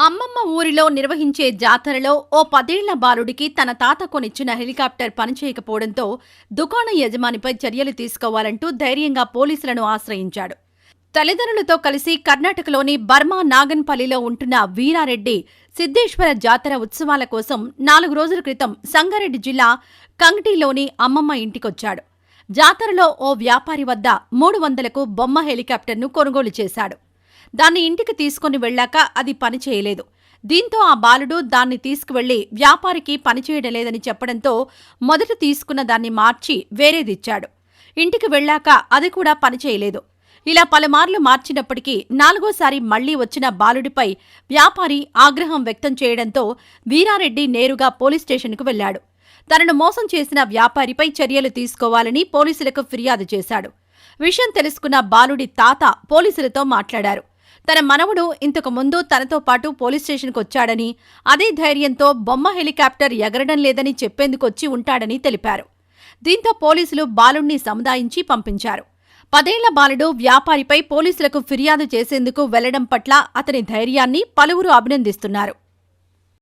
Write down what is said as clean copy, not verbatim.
అమ్మమ్మ ఊరిలో నిర్వహించే జాతరలో ఓ 10 ఏళ్ల బాలుడికి తన తాత కొనిచ్చిన హెలికాప్టర్ పనిచేయకపోవడంతో దుకాణ యజమానిపై చర్యలు తీసుకోవాలంటూ ధైర్యంగా పోలీసులను ఆశ్రయించాడు. తల్లిదండ్రులతో కలిసి కర్ణాటకలోని బర్మా నాగన్పల్లిలో ఉంటున్న వీరారెడ్డి సిద్ధేశ్వర జాతర ఉత్సవాల కోసం 4 రోజుల క్రితం సంగారెడ్డి జిల్లా కంగ్టీలోని అమ్మమ్మ ఇంటికొచ్చాడు. జాతరలో ఓ వ్యాపారి వద్ద 300కు బొమ్మ హెలికాప్టర్ను కొనుగోలు చేశాడు. దాన్ని ఇంటికి తీసుకుని వెళ్లాక అది పనిచేయలేదు. దీంతో ఆ బాలుడు దాన్ని తీసుకువెళ్లి వ్యాపారికి పనిచేయడం లేదని చెప్పడంతో మొదట తీసుకున్న దాన్ని మార్చి వేరేదిచ్చాడు. ఇంటికి వెళ్లాక అది కూడా పనిచేయలేదు. ఇలా పలుమార్లు మార్చినప్పటికీ 4వసారి మళ్లీ వచ్చిన బాలుడిపై వ్యాపారి ఆగ్రహం వ్యక్తం చేయడంతో వీరారెడ్డి నేరుగా పోలీస్ స్టేషన్కు వెళ్లాడు. తనను మోసం చేసిన వ్యాపారిపై చర్యలు తీసుకోవాలని పోలీసులకు ఫిర్యాదు చేశాడు. విషయం తెలుసుకున్న బాలుడి తాత పోలీసులతో మాట్లాడారు. తన మనవడు ఇంతకు ముందు తనతో పాటు పోలీస్ స్టేషన్కు వచ్చాడని, అదే ధైర్యంతో బొమ్మ హెలికాప్టర్ ఎగరడం లేదని చెప్పేందుకొచ్చి ఉంటాడని తెలిపారు. దీంతో పోలీసులు బాలుణ్ణి సముదాయించి పంపించారు. 10 ఏళ్ల బాలుడు వ్యాపారిపై పోలీసులకు ఫిర్యాదు చేసేందుకు వెళ్లడం పట్ల అతని ధైర్యాన్ని పలువురు అభినందిస్తున్నారు.